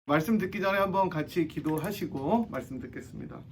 말씀 듣기 전에 한번 같이 기도하시고 말씀 듣겠습니다.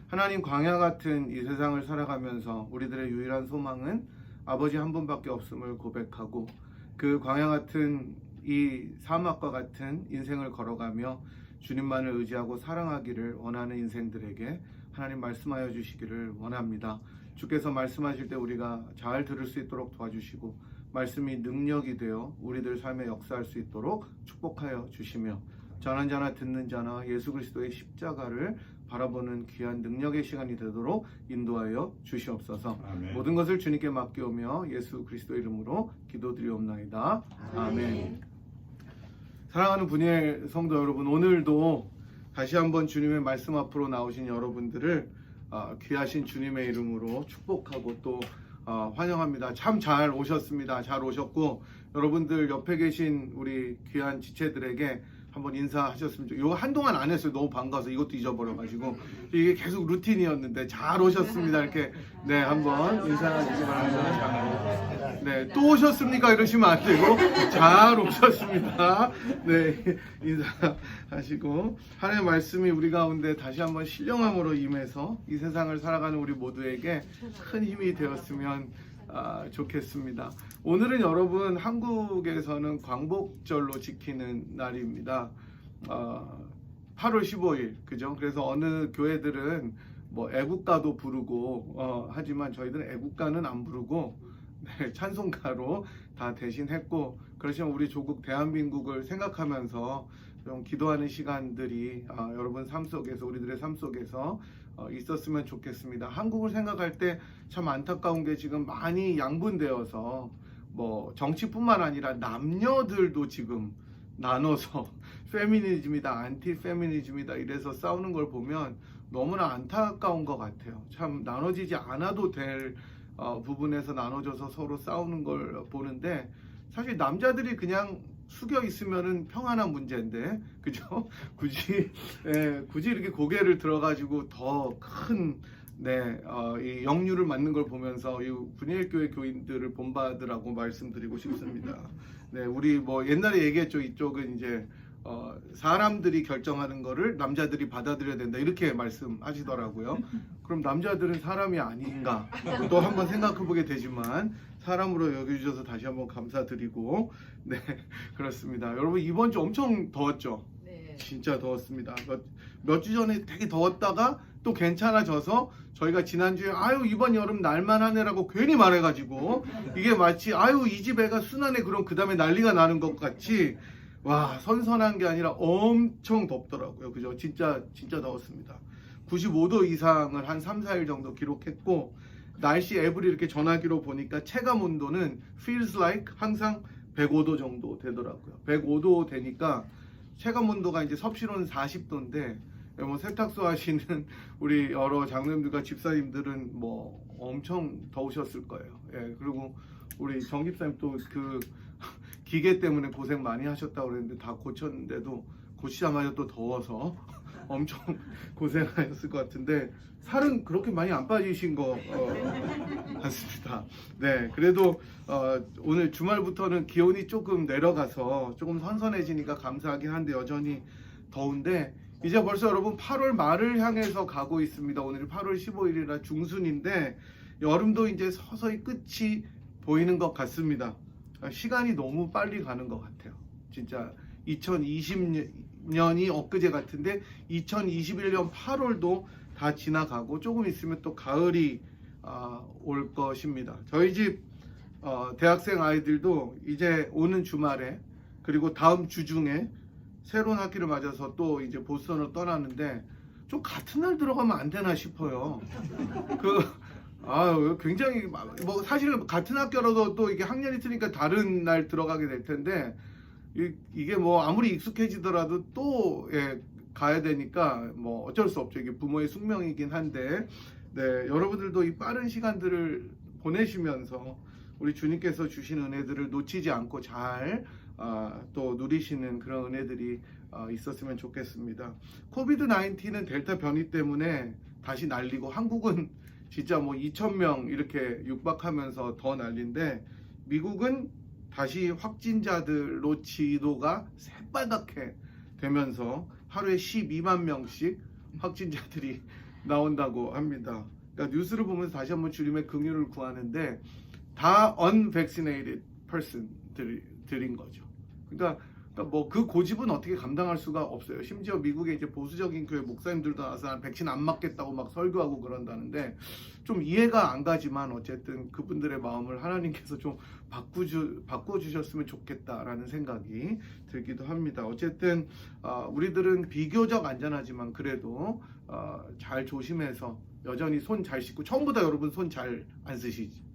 하나님, 광야 같은 이 세상을 살아가면서 우리들의 유일한 소망은 아버지 한 분밖에 없음을 고백하고, 그 광야 같은 이 사막과 같은 인생을 걸어가며 주님만을 의지하고 사랑하기를 원하는 인생들에게 하나님 말씀하여 주시기를 원합니다. 주께서 말씀하실 때 우리가 잘 들을 수 있도록 도와주시고, 말씀이 능력이 되어 우리들 삶에 역사할 수 있도록 축복하여 주시며, 전한 자나 듣는 자나 예수 그리스도의 십자가를 바라보는 귀한 능력의 시간이 되도록 인도하여 주시옵소서. 아멘. 모든 것을 주님께 맡기오며 예수 그리스도 이름으로 기도드리옵나이다. 아멘. 사랑하는 분의 성도 여러분, 오늘도 다시 한번 주님의 말씀 앞으로 나오신 여러분들을 귀하신 주님의 이름으로 축복하고 또 환영합니다. 참 잘 오셨습니다. 잘 오셨고, 여러분들 옆에 계신 우리 귀한 지체들에게 한번 인사하셨으면 좋겠어요. 이거 한동안 안 했어요. 너무 반가워서 이것도 잊어버려가지고. 이게 계속 루틴이었는데 잘 오셨습니다. 이렇게 한번 인사하시기 바랍니다. 네, 또 오셨습니까? 이러시면 안 되고 잘 오셨습니다. 네, 인사하시고, 하나님의 말씀이 우리 가운데 다시 한번 신령함으로 임해서 이 세상을 살아가는 우리 모두에게 큰 힘이 되었으면 좋겠습니다. 오늘은 여러분, 한국에서는 광복절로 지키는 날입니다. 8월 15일, 그죠? 그래서 어느 교회들은 뭐 애국가도 부르고 하지만 저희들은 애국가는 안 부르고 찬송가로 다 대신했고, 그렇지만 우리 조국 대한민국을 생각하면서 좀 기도하는 시간들이 여러분 삶 속에서, 우리들의 삶 속에서 있었으면 좋겠습니다. 한국을 생각할 때 참 안타까운 게 지금 많이 양분되어서 뭐 정치뿐만 아니라 남녀들도 지금 나눠서 페미니즘이다, 안티 페미니즘이다 이래서 싸우는 걸 보면 너무나 안타까운 것 같아요. 참 나눠지지 않아도 될 부분에서 나눠져서 서로 싸우는 걸 보는데, 사실 남자들이 그냥 숙여 있으면은 평안한 문제인데, 그죠? 굳이 이렇게 고개를 들어가지고 더 큰 이 역류를 맞는 걸 보면서 이 분일교회 교인들을 본받으라고 말씀드리고 싶습니다. 네, 우리 뭐 옛날에 얘기했죠. 이쪽은 이제 사람들이 결정하는 거를 남자들이 받아들여야 된다 이렇게 말씀하시더라고요. 그럼 남자들은 사람이 아닌가 또 한번 생각해 보게 되지만, 사람으로 여겨주셔서 다시 한번 감사드리고, 네, 그렇습니다. 여러분, 이번 주 엄청 더웠죠? 네. 진짜 더웠습니다. 몇 주 전에 되게 더웠다가 또 괜찮아져서 저희가 지난주에 이번 여름 날만하네라고 괜히 말해가지고 이게 마치 이 집 애가 순하네, 그럼 그 다음에 난리가 나는 것 같이 선선한 게 아니라 엄청 덥더라고요. 그죠? 진짜 더웠습니다. 95도 이상을 한 3, 4일 정도 기록했고, 날씨 앱을 이렇게 전화기로 보니까 체감 온도는 feels like 항상 105도 정도 되더라고요. 105도 되니까 체감 온도가 이제 섭씨로는 40도인데, 뭐 세탁소 하시는 우리 여러 장로님들과 집사님들은 뭐 엄청 더우셨을 거예요. 예, 그리고 우리 정 집사님 또 그 기계 때문에 고생 많이 하셨다고 그랬는데 다 고쳤는데도 고치자마자 또 더워서 엄청 고생하셨을 것 같은데, 살은 그렇게 많이 안 빠지신 것 같습니다. 네, 그래도 오늘 주말부터는 기온이 조금 내려가서 조금 선선해지니까 감사하긴 한데 여전히 더운데, 이제 벌써 여러분 8월 말을 향해서 가고 있습니다. 오늘이 8월 15일이라 중순인데 여름도 이제 서서히 끝이 보이는 것 같습니다. 시간이 너무 빨리 가는 것 같아요. 진짜 2020년이 엊그제 같은데 2021년 8월도 다 지나가고 조금 있으면 또 가을이 올 것입니다. 저희 집 대학생 아이들도 이제 오는 주말에, 그리고 다음 주 중에 새로운 학기를 맞아서 또 이제 보스턴으로 떠나는데, 좀 같은 날 들어가면 안 되나 싶어요. 굉장히 뭐 사실 같은 학교라도 또 이게 학년이 틀니까 다른 날 들어가게 될 텐데, 이게 뭐 아무리 익숙해지더라도 또 가야 되니까 뭐 어쩔 수 없죠. 이게 부모의 숙명이긴 한데, 네, 여러분들도 이 빠른 시간들을 보내시면서 우리 주님께서 주신 은혜들을 놓치지 않고 잘 또 누리시는 그런 은혜들이 있었으면 좋겠습니다. 코비드 19는 델타 변이 때문에 다시 날리고, 한국은 진짜 뭐 2,000명 이렇게 육박하면서 더 난리인데, 미국은 다시 확진자들로 지도가 새빨갛게 되면서 하루에 12만 명씩 확진자들이 나온다고 합니다. 그러니까 뉴스를 보면서 다시 한번 주님의 긍휼을 구하는데 다 unvaccinated person들인 거죠. 그러니까 뭐 그 고집은 어떻게 감당할 수가 없어요. 심지어 미국의 이제 보수적인 교회 목사님들도 나와서 백신 안 맞겠다고 막 설교하고 그런다는데 좀 이해가 안 가지만 어쨌든 그분들의 마음을 하나님께서 좀 바꿔주셨으면 좋겠다라는 생각이 들기도 합니다. 어쨌든 우리들은 비교적 안전하지만 그래도 잘 조심해서 여전히 손 잘 씻고 처음보다 여러분 손 잘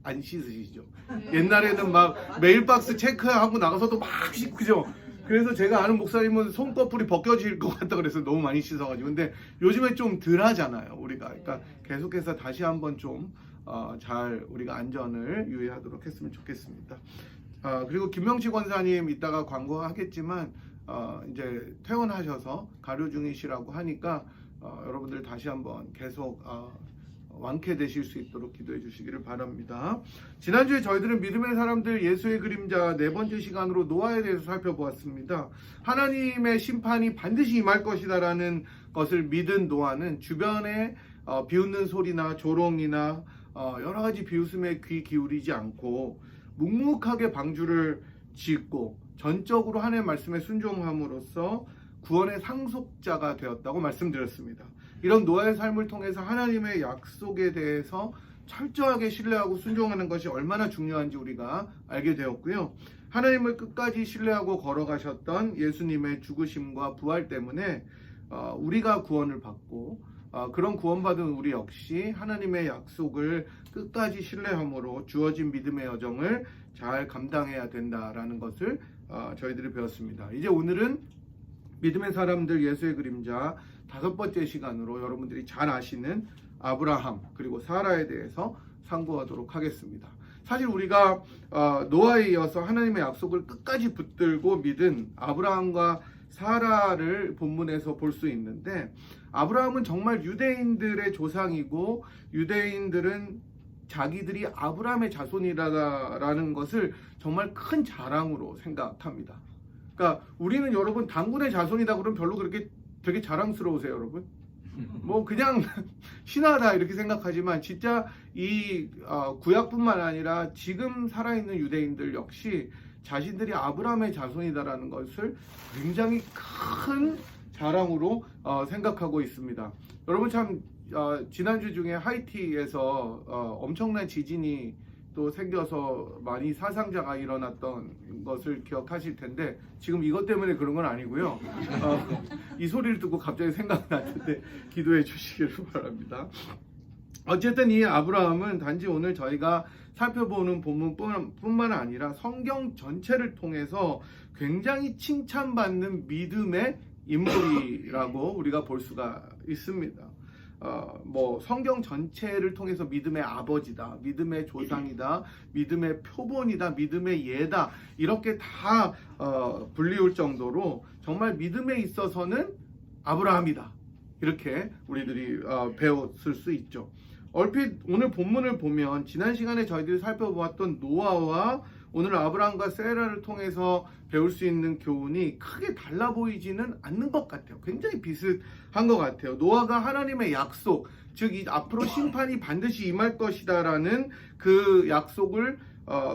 안 씻으시죠? 옛날에는 막 메일박스 체크하고 나가서도 막 씻고 그죠? 그래서 제가 아는 목사님은 손꺼풀이 벗겨질 것 같다 그래서 너무 많이 씻어가지고 근데 요즘에 좀 덜 하잖아요 우리가. 그러니까 계속해서 다시 한번 좀 잘 우리가 안전을 유의하도록 했으면 좋겠습니다. 그리고 김명치 권사님 이따가 광고하겠지만 이제 퇴원하셔서 가료 중이시라고 하니까 여러분들 다시 한번 계속 완쾌되실 수 있도록 기도해 주시기를 바랍니다. 지난주에 저희들은 믿음의 사람들 예수의 그림자 네 번째 시간으로 노아에 대해서 살펴보았습니다. 하나님의 심판이 반드시 임할 것이다라는 것을 믿은 노아는 주변에 비웃는 소리나 조롱이나 여러 가지 비웃음에 귀 기울이지 않고 묵묵하게 방주를 짓고 전적으로 하나님의 말씀에 순종함으로써 구원의 상속자가 되었다고 말씀드렸습니다. 이런 노아의 삶을 통해서 하나님의 약속에 대해서 철저하게 신뢰하고 순종하는 것이 얼마나 중요한지 우리가 알게 되었고요. 하나님을 끝까지 신뢰하고 걸어가셨던 예수님의 죽으심과 부활 때문에 우리가 구원을 받고 그런 구원받은 우리 역시 하나님의 약속을 끝까지 신뢰함으로 주어진 믿음의 여정을 잘 감당해야 된다라는 것을 저희들이 배웠습니다. 이제 오늘은 믿음의 사람들 예수의 그림자 5번째 시간으로 여러분들이 잘 아시는 아브라함 그리고 사라에 대해서 상고하도록 하겠습니다. 사실 우리가 노아에 이어서 하나님의 약속을 끝까지 붙들고 믿은 아브라함과 사라를 본문에서 볼 수 있는데 아브라함은 정말 유대인들의 조상이고 유대인들은 자기들이 아브라함의 자손이라는 것을 정말 큰 자랑으로 생각합니다. 그러니까 우리는 여러분 당군의 자손이다 그러면 별로 그렇게 되게 자랑스러우세요 여러분? 뭐 그냥 신하다 이렇게 생각하지만 진짜 이 구약뿐만 아니라 지금 살아있는 유대인들 역시 자신들이 아브라함의 자손이다라는 것을 굉장히 큰 자랑으로 생각하고 있습니다. 여러분 참 지난주 중에 하이티에서 엄청난 지진이 또 생겨서 많이 사상자가 일어났던 것을 기억하실 텐데 지금 이것 때문에 그런 건 아니고요. 이 소리를 듣고 갑자기 생각났는데 기도해 주시기를 바랍니다. 어쨌든 이 아브라함은 단지 오늘 저희가 살펴보는 본문뿐만 아니라 성경 전체를 통해서 굉장히 칭찬받는 믿음의 인물이라고 우리가 볼 수가 있습니다. 뭐 성경 전체를 통해서 믿음의 아버지다, 믿음의 조상이다, 믿음의 표본이다, 믿음의 예다 이렇게 다 불리울 정도로 정말 믿음에 있어서는 아브라함이다 이렇게 우리들이 배웠을 수 있죠. 얼핏 오늘 본문을 보면 지난 시간에 저희들이 살펴보았던 노아와 오늘 아브라함과 세라를 통해서 배울 수 있는 교훈이 크게 달라 보이지는 않는 것 같아요. 굉장히 비슷한 것 같아요. 노아가 하나님의 약속, 즉 앞으로 심판이 반드시 임할 것이다라는 그 약속을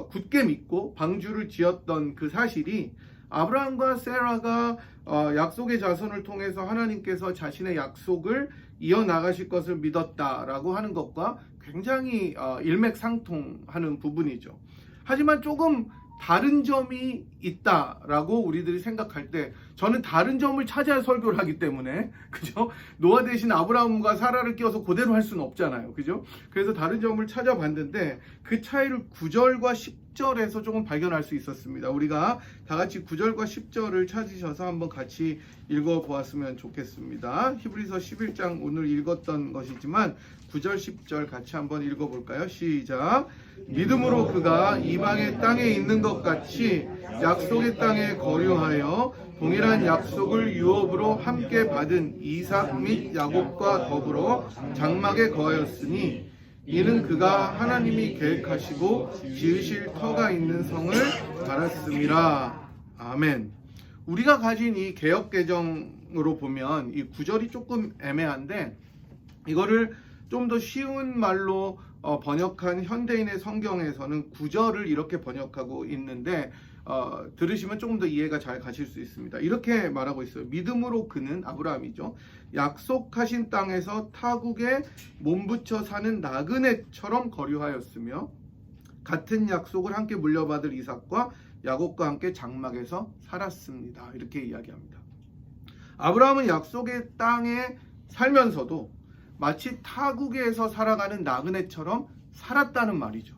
굳게 믿고 방주를 지었던 그 사실이 아브라함과 세라가 약속의 자손을 통해서 하나님께서 자신의 약속을 이어나가실 것을 믿었다라고 하는 것과 굉장히 일맥상통하는 부분이죠. 하지만 조금 다른 점이 있다라고 우리들이 생각할 때 저는 다른 점을 찾아야 설교를 하기 때문에 그죠? 노아 대신 아브라함과 사라를 끼워서 그대로 할 수는 없잖아요. 그죠? 그래서 다른 점을 찾아봤는데 그 차이를 9절과 10절에서 조금 발견할 수 있었습니다. 우리가 다 같이 9절과 10절을 찾으셔서 한번 같이 읽어보았으면 좋겠습니다. 히브리서 11장 오늘 읽었던 것이지만 9절 10절 같이 한번 읽어볼까요? 시작. 믿음으로 그가 이방의 땅에 있는 것 같이 약속의 땅에 거류하여 동일한 약속을 유업으로 함께 받은 이삭 및 야곱과 더불어 장막에 거하였으니 이는 그가 하나님이 계획하시고 지으실 터가 있는 성을 알았음이라. 아멘. 우리가 가진 이 개역 개정으로 보면 이 구절이 조금 애매한데 이거를 좀 더 쉬운 말로 번역한 현대인의 성경에서는 구절을 이렇게 번역하고 있는데 들으시면 조금 더 이해가 잘 가실 수 있습니다. 이렇게 말하고 있어요. 믿음으로 그는, 아브라함이죠, 약속하신 땅에서 타국에 몸붙여 사는 나그네처럼 거류하였으며 같은 약속을 함께 물려받을 이삭과 야곱과 함께 장막에서 살았습니다. 이렇게 이야기합니다. 아브라함은 약속의 땅에 살면서도 마치 타국에서 살아가는 나그네처럼 살았다는 말이죠.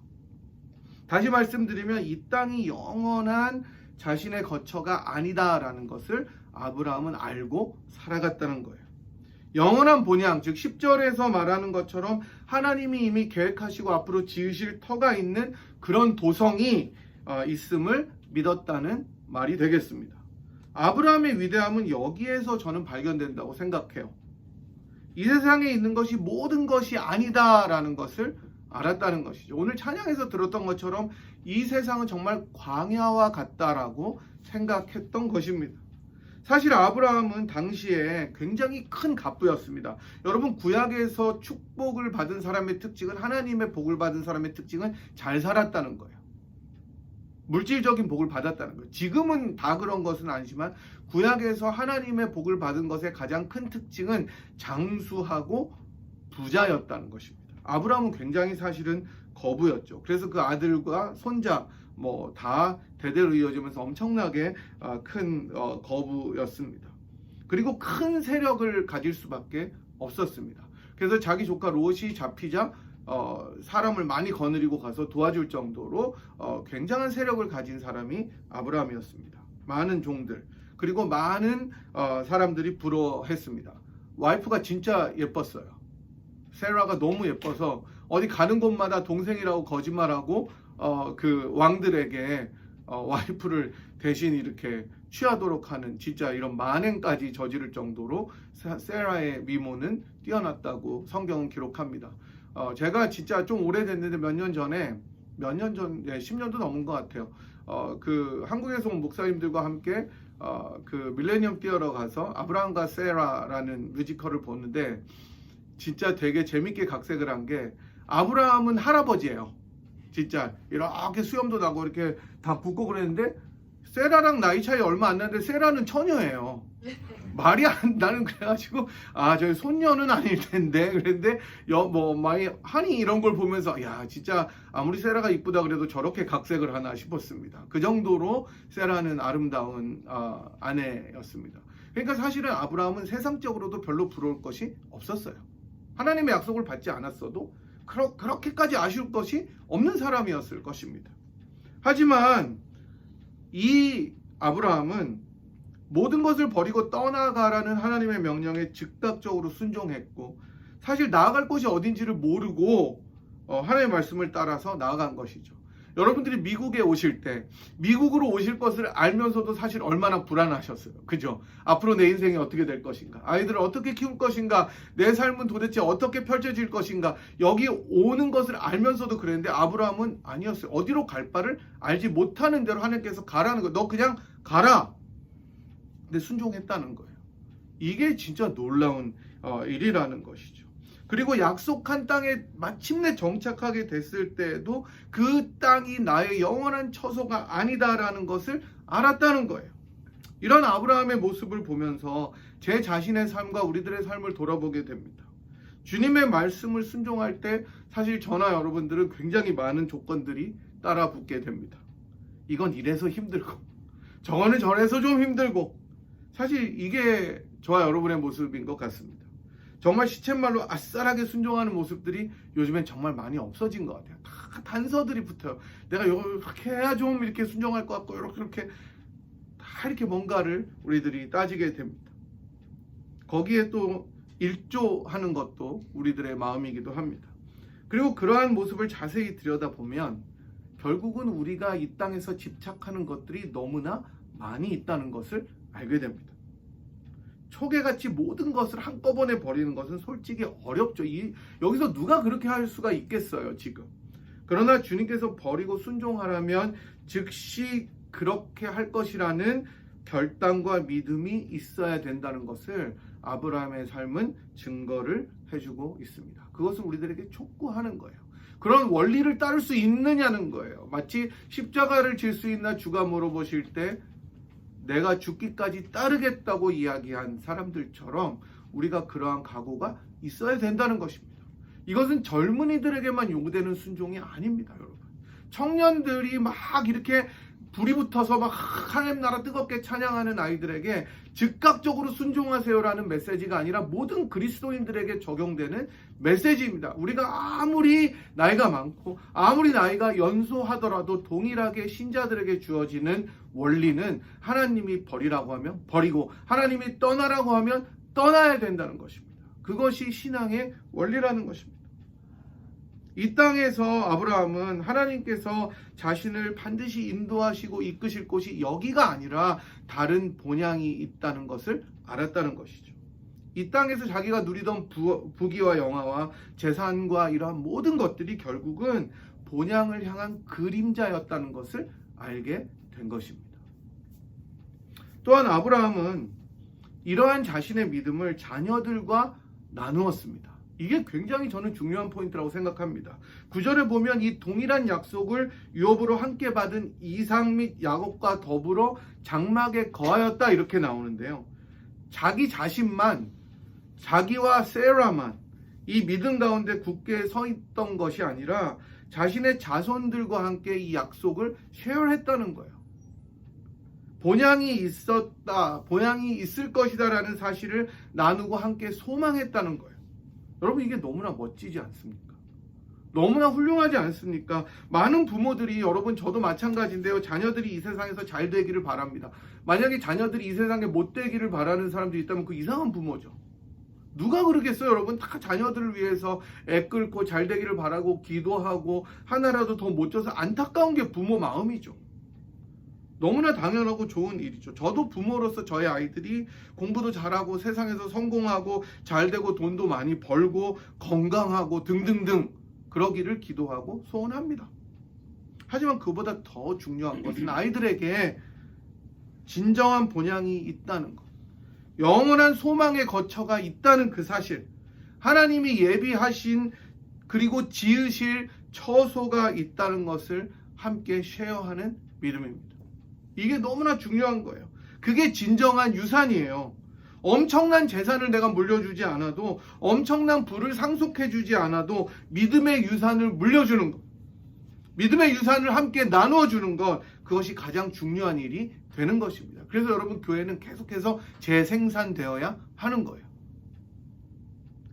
다시 말씀드리면 이 땅이 영원한 자신의 거처가 아니다라는 것을 아브라함은 알고 살아갔다는 거예요. 영원한 본향, 즉 10절에서 말하는 것처럼 하나님이 이미 계획하시고 앞으로 지으실 터가 있는 그런 도성이 있음을 믿었다는 말이 되겠습니다. 아브라함의 위대함은 여기에서 저는 발견된다고 생각해요. 이 세상에 있는 것이 모든 것이 아니다라는 것을 알았다는 것이죠. 오늘 찬양에서 들었던 것처럼 이 세상은 정말 광야와 같다라고 생각했던 것입니다. 사실 아브라함은 당시에 굉장히 큰 갑부였습니다. 여러분, 구약에서 축복을 받은 사람의 특징은, 하나님의 복을 받은 사람의 특징은 잘 살았다는 거예요. 물질적인 복을 받았다는 거예요. 지금은 다 그런 것은 아니지만 구약에서 하나님의 복을 받은 것의 가장 큰 특징은 장수하고 부자였다는 것입니다. 아브라함은 굉장히 사실은 거부였죠. 그래서 그 아들과 손자 다 대대로 이어지면서 엄청나게 큰 거부였습니다. 그리고 큰 세력을 가질 수밖에 없었습니다. 그래서 자기 조카 롯이 잡히자 사람을 많이 거느리고 가서 도와줄 정도로 굉장한 세력을 가진 사람이 아브라함이었습니다. 많은 종들, 그리고 많은 사람들이 부러워했습니다. 와이프가 진짜 예뻤어요. 세라가 너무 예뻐서 어디 가는 곳마다 동생이라고 거짓말하고 그 왕들에게 와이프를 대신 이렇게 취하도록 하는, 진짜 이런 만행까지 저지를 정도로 세라의 미모는 뛰어났다고 성경은 기록합니다. 제가 진짜 좀 오래됐는데 몇 년 전, 10년도 넘은 것 같아요. 그 한국에서 온 목사님들과 함께 그 밀레니엄 뛰어러 가서 아브라함과 세라라는 뮤지컬을 보는데 진짜 되게 재밌게 각색을 한 게, 아브라함은 할아버지예요. 진짜 이렇게 수염도 나고 이렇게 다 붓고 그랬는데 세라랑 나이 차이 얼마 안 나는데 세라는 처녀예요. 말이 안 나는. 그래가지고 저희 손녀는 아닐 텐데 그랬는데 많이 하니 이런 걸 보면서 야, 진짜 아무리 세라가 이쁘다 그래도 저렇게 각색을 하나 싶었습니다. 그 정도로 세라는 아름다운 아내였습니다. 그러니까 사실은 아브라함은 세상적으로도 별로 부러울 것이 없었어요. 하나님의 약속을 받지 않았어도 그렇게까지 아쉬울 것이 없는 사람이었을 것입니다. 하지만 이 아브라함은 모든 것을 버리고 떠나가라는 하나님의 명령에 즉각적으로 순종했고, 사실 나아갈 곳이 어딘지를 모르고 하나님의 말씀을 따라서 나아간 것이죠. 여러분들이 미국에 오실 때 미국으로 오실 것을 알면서도 사실 얼마나 불안하셨어요. 그죠? 앞으로 내 인생이 어떻게 될 것인가? 아이들을 어떻게 키울 것인가? 내 삶은 도대체 어떻게 펼쳐질 것인가? 여기 오는 것을 알면서도 그랬는데 아브라함은 아니었어요. 어디로 갈 바를 알지 못하는 대로 하나님께서 가라는 거예요. 너 그냥 가라. 근데 순종했다는 거예요. 이게 진짜 놀라운 일이라는 것이죠. 그리고 약속한 땅에 마침내 정착하게 됐을 때에도 그 땅이 나의 영원한 처소가 아니다라는 것을 알았다는 거예요. 이런 아브라함의 모습을 보면서 제 자신의 삶과 우리들의 삶을 돌아보게 됩니다. 주님의 말씀을 순종할 때 사실 저나 여러분들은 굉장히 많은 조건들이 따라 붙게 됩니다. 이건 이래서 힘들고 저거는 저래서 좀 힘들고, 사실 이게 저와 여러분의 모습인 것 같습니다. 정말 시쳇말로 아싸라게 순종하는 모습들이 요즘엔 정말 많이 없어진 것 같아요. 다 단서들이 붙어요. 내가 이렇게 해야 좀 이렇게 순종할 것 같고, 이렇게 다 이렇게 뭔가를 우리들이 따지게 됩니다. 거기에 또 일조하는 것도 우리들의 마음이기도 합니다. 그리고 그러한 모습을 자세히 들여다보면 결국은 우리가 이 땅에서 집착하는 것들이 너무나 많이 있다는 것을 알게 됩니다. 초계같이 모든 것을 한꺼번에 버리는 것은 솔직히 어렵죠. 여기서 누가 그렇게 할 수가 있겠어요, 지금. 그러나 주님께서 버리고 순종하라면 즉시 그렇게 할 것이라는 결단과 믿음이 있어야 된다는 것을 아브라함의 삶은 증거를 해주고 있습니다. 그것을 우리들에게 촉구하는 거예요. 그런 원리를 따를 수 있느냐는 거예요. 마치 십자가를 질 수 있나 주가 물어보실 때 내가 죽기까지 따르겠다고 이야기한 사람들처럼 우리가 그러한 각오가 있어야 된다는 것입니다. 이것은 젊은이들에게만 요구되는 순종이 아닙니다, 여러분. 청년들이 막 이렇게 불이 붙어서 막 하나님 나라 뜨겁게 찬양하는 아이들에게 즉각적으로 순종하세요라는 메시지가 아니라 모든 그리스도인들에게 적용되는 메시지입니다. 우리가 아무리 나이가 많고 아무리 나이가 연소하더라도 동일하게 신자들에게 주어지는 원리는 하나님이 버리라고 하면 버리고 하나님이 떠나라고 하면 떠나야 된다는 것입니다. 그것이 신앙의 원리라는 것입니다. 이 땅에서 아브라함은 하나님께서 자신을 반드시 인도하시고 이끄실 곳이 여기가 아니라 다른 본향이 있다는 것을 알았다는 것이죠. 이 땅에서 자기가 누리던 부귀와 영화와 재산과 이러한 모든 것들이 결국은 본향을 향한 그림자였다는 것을 알게 된 것입니다. 또한 아브라함은 이러한 자신의 믿음을 자녀들과 나누었습니다. 이게 굉장히 저는 중요한 포인트라고 생각합니다. 9절에 보면 이 동일한 약속을 유업으로 함께 받은 이삭 및 야곱과 더불어 장막에 거하였다 이렇게 나오는데요. 자기 자신만, 자기와 세라만 이 믿음 가운데 굳게 서 있던 것이 아니라 자신의 자손들과 함께 이 약속을 쉐어했다는 거예요. 본향이 있었다, 본향이 있을 것이다라는 사실을 나누고 함께 소망했다는 거예요. 여러분, 이게 너무나 멋지지 않습니까? 너무나 훌륭하지 않습니까? 많은 부모들이, 여러분 저도 마찬가지인데요, 자녀들이 이 세상에서 잘 되기를 바랍니다. 만약에 자녀들이 이 세상에 못 되기를 바라는 사람들이 있다면 그 이상한 부모죠. 누가 그러겠어요, 여러분? 다 자녀들을 위해서 애끓고 잘 되기를 바라고 기도하고 하나라도 더 못 줘서 안타까운 게 부모 마음이죠. 너무나 당연하고 좋은 일이죠. 저도 부모로서 저의 아이들이 공부도 잘하고 세상에서 성공하고 잘되고 돈도 많이 벌고 건강하고 등등등 그러기를 기도하고 소원합니다. 하지만 그보다 더 중요한 것은 아이들에게 진정한 본향이 있다는 것, 영원한 소망의 거처가 있다는 그 사실, 하나님이 예비하신 그리고 지으실 처소가 있다는 것을 함께 쉐어하는 믿음입니다. 이게 너무나 중요한 거예요. 그게 진정한 유산이에요. 엄청난 재산을 내가 물려주지 않아도, 엄청난 부를 상속해주지 않아도 믿음의 유산을 물려주는 것, 믿음의 유산을 함께 나누어주는 것, 그것이 가장 중요한 일이 되는 것입니다. 그래서 여러분, 교회는 계속해서 재생산되어야 하는 거예요.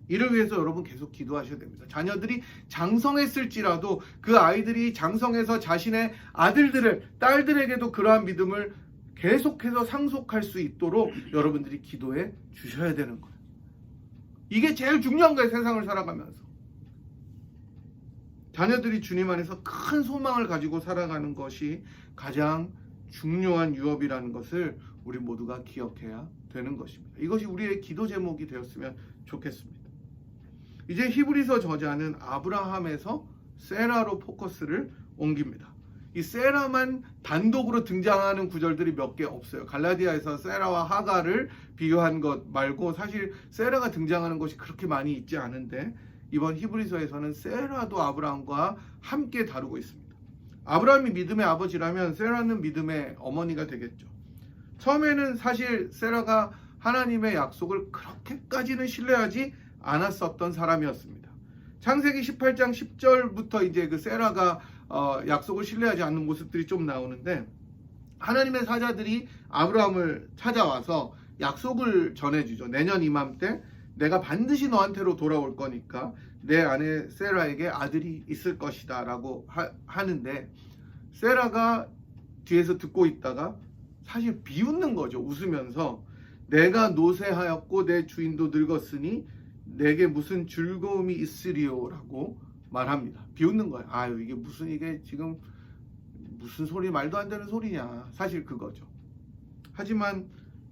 이를 위해서 여러분 계속 기도하셔야 됩니다. 자녀들이 장성했을지라도 그 아이들이 장성해서 자신의 아들들을, 딸들에게도 그러한 믿음을 계속해서 상속할 수 있도록 여러분들이 기도해 주셔야 되는 거예요. 이게 제일 중요한 거예요, 세상을 살아가면서. 자녀들이 주님 안에서 큰 소망을 가지고 살아가는 것이 가장 중요한 유업이라는 것을 우리 모두가 기억해야 되는 것입니다. 이것이 우리의 기도 제목이 되었으면 좋겠습니다. 이제 히브리서 저자는 아브라함에서 세라로 포커스를 옮깁니다. 이 세라만 단독으로 등장하는 구절들이 몇 개 없어요. 갈라디아에서 세라와 하가를 비교한 것 말고 사실 세라가 등장하는 것이 그렇게 많이 있지 않은데, 이번 히브리서에서는 세라도 아브라함과 함께 다루고 있습니다. 아브라함이 믿음의 아버지라면 세라는 믿음의 어머니가 되겠죠. 처음에는 사실 세라가 하나님의 약속을 그렇게까지는 신뢰하지 않았었던 사람이었습니다. 창세기 18장 10절부터 이제 그 세라가 약속을 신뢰하지 않는 모습들이 좀 나오는데, 하나님의 사자들이 아브라함을 찾아와서 약속을 전해주죠. 내년 이맘때 내가 반드시 너한테로 돌아올 거니까 내 아내 세라에게 아들이 있을 것이다 라고 하는데, 세라가 뒤에서 듣고 있다가 사실 비웃는 거죠. 웃으면서 내가 노쇠하였고 내 주인도 늙었으니 내게 무슨 즐거움이 있으리요 라고 말합니다. 비웃는 거예요. 아유, 이게 무슨, 이게 지금 무슨 소리, 말도 안 되는 소리냐. 사실 그거죠. 하지만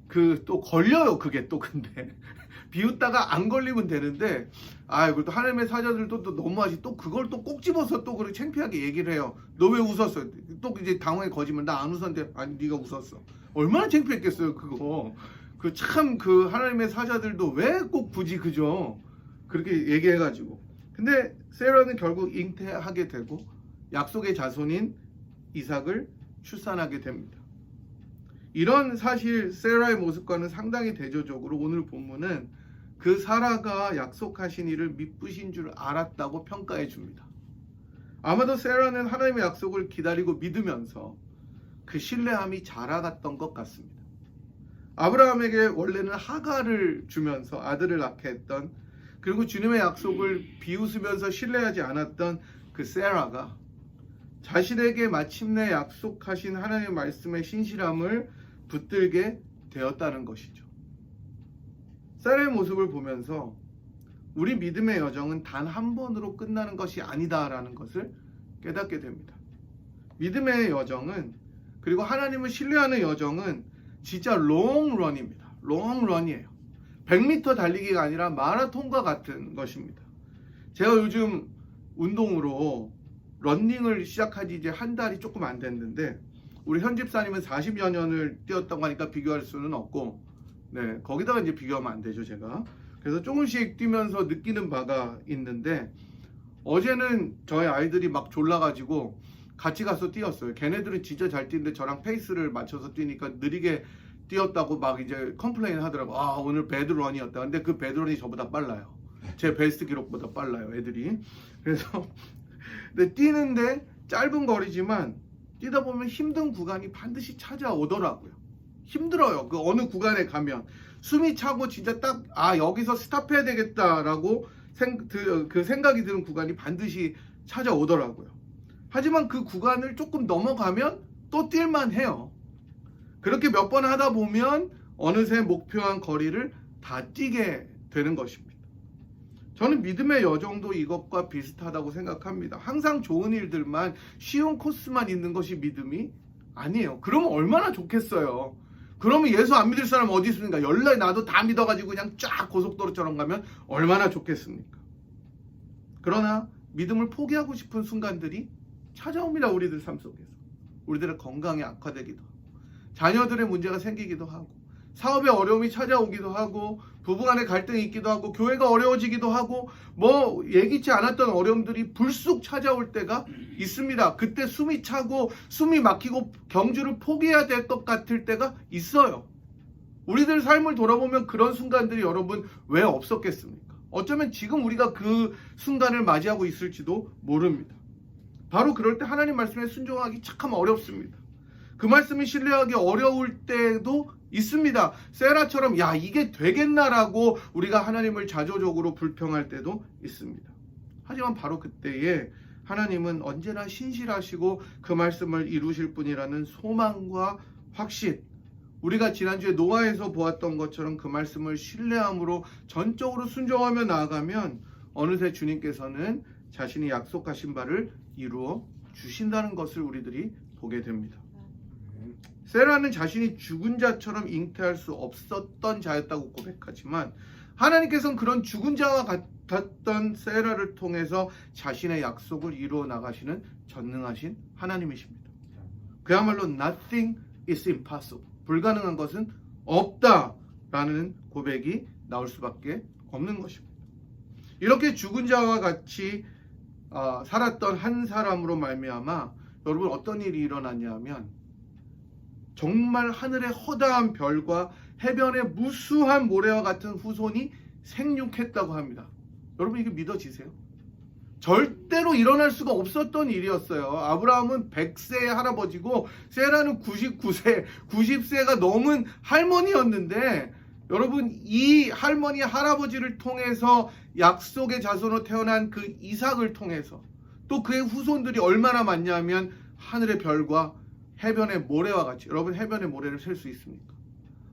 그 또 걸려요. 그게 또 근데 비웃다가 안 걸리면 되는데, 그리고 또 하나님의 사자들도 또 너무하지, 또 그걸 또 꼭 집어서 또 그렇게 창피하게 얘기를 해요. 너 왜 웃었어? 또 이제 당황해 거짓말. 나 안 웃었는데. 아니, 네가 웃었어. 얼마나 창피했겠어요 그거. 그 참 그 하나님의 사자들도 왜 꼭 굳이 그죠? 그렇게 얘기해가지고. 근데 세라는 결국 잉태하게 되고 약속의 자손인 이삭을 출산하게 됩니다. 이런 사실 세라의 모습과는 상당히 대조적으로 오늘 본문은 그 사라가 약속하신 일을 미쁘신 줄 알았다고 평가해 줍니다. 아마도 세라는 하나님의 약속을 기다리고 믿으면서 그 신뢰함이 자라갔던 것 같습니다. 아브라함에게 원래는 하가를 주면서 아들을 낳게 했던, 그리고 주님의 약속을 비웃으면서 신뢰하지 않았던 그 세라가 자신에게 마침내 약속하신 하나님의 말씀의 신실함을 붙들게 되었다는 것이죠. 세라의 모습을 보면서 우리 믿음의 여정은 단 한 번으로 끝나는 것이 아니다라는 것을 깨닫게 됩니다. 믿음의 여정은, 그리고 하나님을 신뢰하는 여정은 진짜 롱런입니다. 롱런이에요. 100m 달리기가 아니라 마라톤과 같은 것입니다. 제가 요즘 운동으로 러닝을 시작한 지 이제 한 달이 조금 안 됐는데, 우리 현 집사님은 40여 년을 뛰었다고 하니까 비교할 수는 없고, 네, 거기다가 이제 비교하면 안 되죠, 제가. 그래서 조금씩 뛰면서 느끼는 바가 있는데, 어제는 저희 아이들이 막 졸라가지고 같이 가서 뛰었어요. 걔네들은 진짜 잘 뛰는데 저랑 페이스를 맞춰서 뛰니까 느리게 뛰었다고 막 이제 컴플레인 하더라고. 아, 오늘 배드런이었다. 근데 그 배드런이 저보다 빨라요. 제 베스트 기록보다 빨라요, 애들이. 그래서 근데 뛰는데 짧은 거리지만 뛰다 보면 힘든 구간이 반드시 찾아오더라고요. 힘들어요. 그 어느 구간에 가면 숨이 차고 진짜 딱 여기서 스탑해야 되겠다라고 그 생각이 드는 구간이 반드시 찾아오더라고요. 하지만 그 구간을 조금 넘어가면 또 뛸만 해요. 그렇게 몇 번 하다 보면 어느새 목표한 거리를 다 뛰게 되는 것입니다. 저는 믿음의 여정도 이것과 비슷하다고 생각합니다. 항상 좋은 일들만, 쉬운 코스만 있는 것이 믿음이 아니에요. 그러면 얼마나 좋겠어요. 그러면 예수 안 믿을 사람 어디 있습니까? 열날 나도 다 믿어가지고 그냥 쫙 고속도로처럼 가면 얼마나 좋겠습니까? 그러나 믿음을 포기하고 싶은 순간들이 찾아옵니다. 우리들 삶 속에서. 우리들의 건강이 악화되기도 하고, 자녀들의 문제가 생기기도 하고, 사업에 어려움이 찾아오기도 하고, 부부간의 갈등이 있기도 하고, 교회가 어려워지기도 하고, 뭐 예기치 않았던 어려움들이 불쑥 찾아올 때가 있습니다. 그때 숨이 차고 숨이 막히고 경주를 포기해야 될 것 같을 때가 있어요. 우리들 삶을 돌아보면 그런 순간들이 여러분 왜 없었겠습니까? 어쩌면 지금 우리가 그 순간을 맞이하고 있을지도 모릅니다. 바로 그럴 때 하나님 말씀에 순종하기 참 어렵습니다. 그 말씀을 신뢰하기 어려울 때도 있습니다. 세라처럼 이게 되겠나라고 우리가 하나님을 자조적으로 불평할 때도 있습니다. 하지만 바로 그때에 하나님은 언제나 신실하시고 그 말씀을 이루실 분이라는 소망과 확신, 우리가 지난주에 노아에서 보았던 것처럼 그 말씀을 신뢰함으로 전적으로 순종하며 나아가면 어느새 주님께서는 자신이 약속하신 바를 이루어 주신다는 것을 우리들이 보게 됩니다. 세라는 자신이 죽은 자처럼 잉태할 수 없었던 자였다고 고백하지만 하나님께서는 그런 죽은 자와 같았던 세라를 통해서 자신의 약속을 이루어 나가시는 전능하신 하나님이십니다. 그야말로 nothing is impossible. 불가능한 것은 없다라는 고백이 나올 수밖에 없는 것입니다. 이렇게 죽은 자와 같이 살았던 한 사람으로 말미암아 여러분 어떤 일이 일어났냐 하면 정말 하늘의 허다한 별과 해변의 무수한 모래와 같은 후손이 생육했다고 합니다. 여러분 이게 믿어지세요? 절대로 일어날 수가 없었던 일이었어요. 아브라함은 100세의 할아버지고 세라는 99세, 90세가 넘은 할머니였는데 여러분 이 할머니 할아버지를 통해서 약속의 자손으로 태어난 그 이삭을 통해서 또 그의 후손들이 얼마나 많냐면 하늘의 별과 해변의 모래와 같이, 여러분 해변의 모래를 셀 수 있습니까?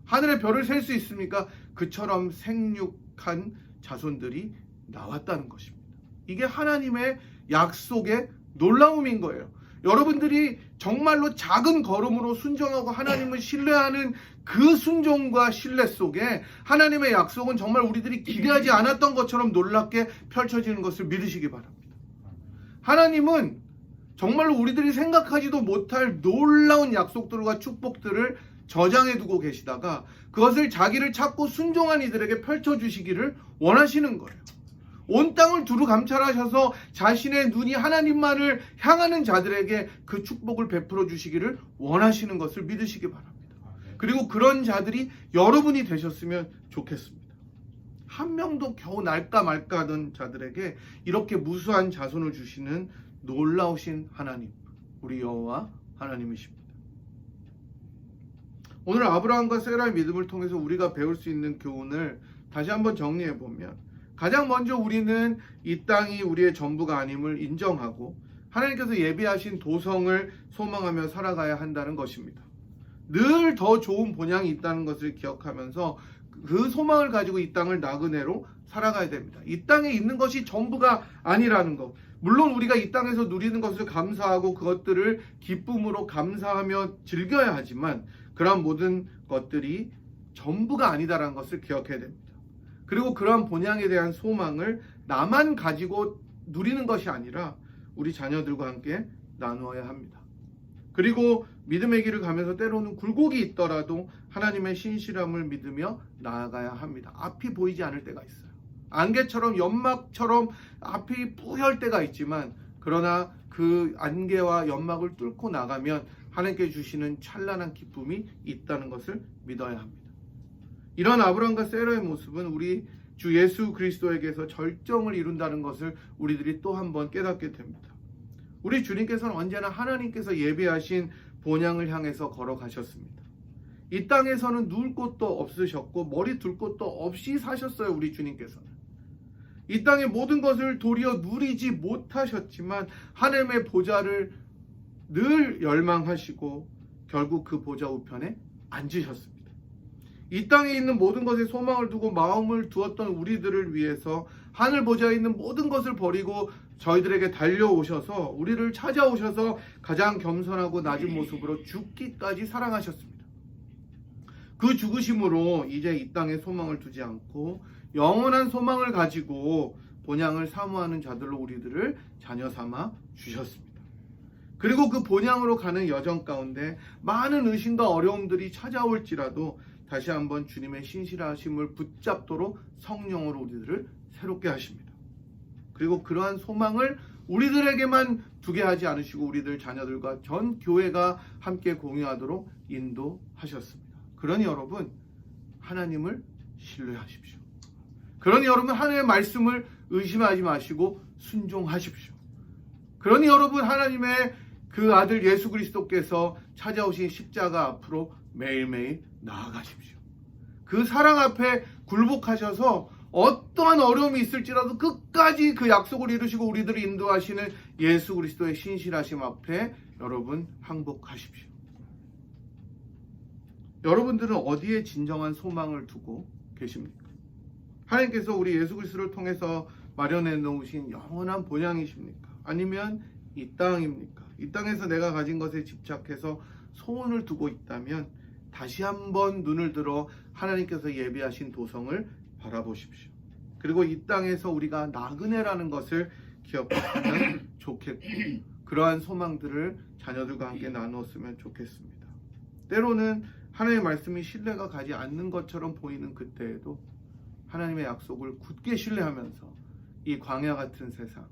하늘의 별을 셀 수 있습니까? 그처럼 생육한 자손들이 나왔다는 것입니다. 이게 하나님의 약속의 놀라움인 거예요. 여러분들이 정말로 작은 걸음으로 순종하고 하나님을 신뢰하는 그 순종과 신뢰 속에 하나님의 약속은 정말 우리들이 기대하지 않았던 것처럼 놀랍게 펼쳐지는 것을 믿으시기 바랍니다. 하나님은 정말로 우리들이 생각하지도 못할 놀라운 약속들과 축복들을 저장해 두고 계시다가 그것을 자기를 찾고 순종한 이들에게 펼쳐주시기를 원하시는 거예요. 온 땅을 두루 감찰하셔서 자신의 눈이 하나님만을 향하는 자들에게 그 축복을 베풀어 주시기를 원하시는 것을 믿으시기 바랍니다. 그리고 그런 자들이 여러분이 되셨으면 좋겠습니다. 한 명도 겨우 날까 말까 하던 자들에게 이렇게 무수한 자손을 주시는 놀라우신 하나님, 우리 여호와 하나님이십니다. 오늘 아브라함과 세라의 믿음을 통해서 우리가 배울 수 있는 교훈을 다시 한번 정리해 보면, 가장 먼저 우리는 이 땅이 우리의 전부가 아님을 인정하고 하나님께서 예비하신 도성을 소망하며 살아가야 한다는 것입니다. 늘 더 좋은 본향이 있다는 것을 기억하면서 그 소망을 가지고 이 땅을 나그네로 살아가야 됩니다. 이 땅에 있는 것이 전부가 아니라는 것. 물론 우리가 이 땅에서 누리는 것을 감사하고 그것들을 기쁨으로 감사하며 즐겨야 하지만 그러한 모든 것들이 전부가 아니다라는 것을 기억해야 됩니다. 그리고 그러한 본향에 대한 소망을 나만 가지고 누리는 것이 아니라 우리 자녀들과 함께 나누어야 합니다. 그리고 믿음의 길을 가면서 때로는 굴곡이 있더라도 하나님의 신실함을 믿으며 나아가야 합니다. 앞이 보이지 않을 때가 있어요. 안개처럼 연막처럼 앞이 뿌열 때가 있지만 그러나 그 안개와 연막을 뚫고 나가면 하나님께 주시는 찬란한 기쁨이 있다는 것을 믿어야 합니다. 이런 아브라함과 세라의 모습은 우리 주 예수 그리스도에게서 절정을 이룬다는 것을 우리들이 또 한 번 깨닫게 됩니다. 우리 주님께서는 언제나 하나님께서 예비하신 본향을 향해서 걸어가셨습니다. 이 땅에서는 누울 곳도 없으셨고 머리 둘 곳도 없이 사셨어요. 우리 주님께서는 이 땅의 모든 것을 도리어 누리지 못하셨지만 하나님의 보좌를 늘 열망하시고 결국 그 보좌 우편에 앉으셨습니다. 이 땅에 있는 모든 것에 소망을 두고 마음을 두었던 우리들을 위해서 하늘 보좌에 있는 모든 것을 버리고 저희들에게 달려오셔서 우리를 찾아오셔서 가장 겸손하고 낮은 모습으로 죽기까지 사랑하셨습니다. 그 죽으심으로 이제 이 땅에 소망을 두지 않고 영원한 소망을 가지고 본향을 사모하는 자들로 우리들을 자녀 삼아 주셨습니다. 그리고 그 본향으로 가는 여정 가운데 많은 의심과 어려움들이 찾아올지라도 다시 한번 주님의 신실하심을 붙잡도록 성령으로 우리들을 새롭게 하십니다. 그리고 그러한 소망을 우리들에게만 두게 하지 않으시고 우리들 자녀들과 전 교회가 함께 공유하도록 인도하셨습니다. 그러니 여러분, 하나님을 신뢰하십시오. 그러니 여러분, 하나님의 말씀을 의심하지 마시고 순종하십시오. 그러니 여러분, 하나님의 그 아들 예수 그리스도께서 찾아오신 십자가 앞으로 매일매일 나아가십시오. 그 사랑 앞에 굴복하셔서 어떠한 어려움이 있을지라도 끝까지 그 약속을 이루시고 우리들을 인도하시는 예수 그리스도의 신실하심 앞에 여러분 항복하십시오. 여러분들은 어디에 진정한 소망을 두고 계십니까? 하나님께서 우리 예수 그리스도를 통해서 마련해 놓으신 영원한 본향이십니까? 아니면 이 땅입니까? 이 땅에서 내가 가진 것에 집착해서 소원을 두고 있다면 다시 한번 눈을 들어 하나님께서 예비하신 도성을 바라보십시오. 그리고 이 땅에서 우리가 나그네라는 것을 기억하면 좋겠고 그러한 소망들을 자녀들과 함께 나누었으면 좋겠습니다. 때로는 하나님의 말씀이 신뢰가 가지 않는 것처럼 보이는 그때에도 하나님의 약속을 굳게 신뢰하면서 이 광야 같은 세상,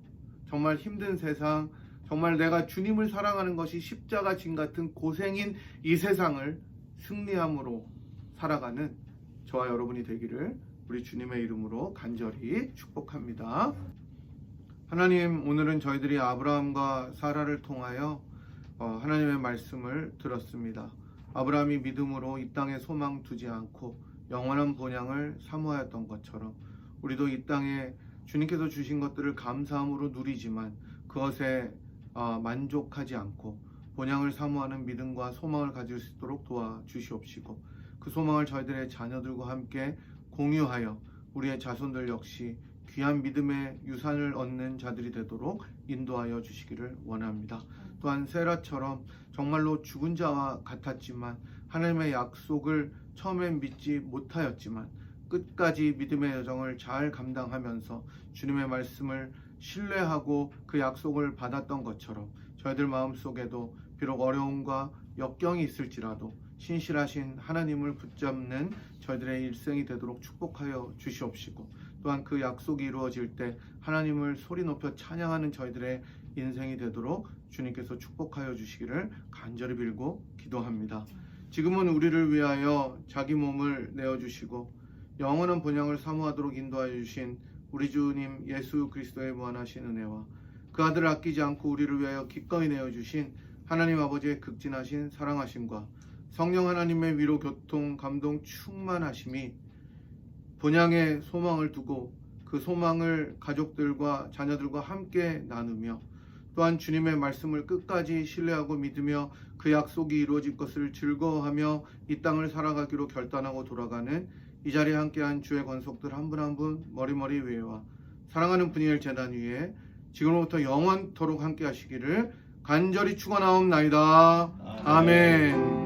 정말 힘든 세상, 정말 내가 주님을 사랑하는 것이 십자가 진 같은 고생인 이 세상을 승리함으로 살아가는 저와 여러분이 되기를 우리 주님의 이름으로 간절히 축복합니다. 하나님, 오늘은 저희들이 아브라함과 사라를 통하여 하나님의 말씀을 들었습니다. 아브라함이 믿음으로 이 땅에 소망 두지 않고 영원한 본향을 사모하였던 것처럼 우리도 이 땅에 주님께서 주신 것들을 감사함으로 누리지만 그것에 만족하지 않고 본향을 사모하는 믿음과 소망을 가질 수 있도록 도와주시옵시고 그 소망을 저희들의 자녀들과 함께 공유하여 우리의 자손들 역시 귀한 믿음의 유산을 얻는 자들이 되도록 인도하여 주시기를 원합니다. 또한 세라처럼 정말로 죽은 자와 같았지만 하나님의 약속을 처음엔 믿지 못하였지만 끝까지 믿음의 여정을 잘 감당하면서 주님의 말씀을 신뢰하고 그 약속을 받았던 것처럼 저희들 마음속에도 비록 어려움과 역경이 있을지라도 신실하신 하나님을 붙잡는 저희들의 일생이 되도록 축복하여 주시옵시고, 또한 그 약속이 이루어질 때 하나님을 소리 높여 찬양하는 저희들의 인생이 되도록 주님께서 축복하여 주시기를 간절히 빌고 기도합니다. 지금은 우리를 위하여 자기 몸을 내어주시고 영원한 본향을 사모하도록 인도하여 주신 우리 주님 예수 그리스도의 무한하신 은혜와 그 아들을 아끼지 않고 우리를 위하여 기꺼이 내어주신 하나님 아버지의 극진하신 사랑하심과 성령 하나님의 위로 교통 감동 충만하심이 본향의 소망을 두고 그 소망을 가족들과 자녀들과 함께 나누며 또한 주님의 말씀을 끝까지 신뢰하고 믿으며 그 약속이 이루어질 것을 즐거워하며 이 땅을 살아가기로 결단하고 돌아가는 이 자리에 함께한 주의 권속들 한 분 한 분 머리머리 위에와 사랑하는 분이엘 제단 위에 지금부터 영원토록 함께 하시기를 간절히 축원하옵나이다. 아멘.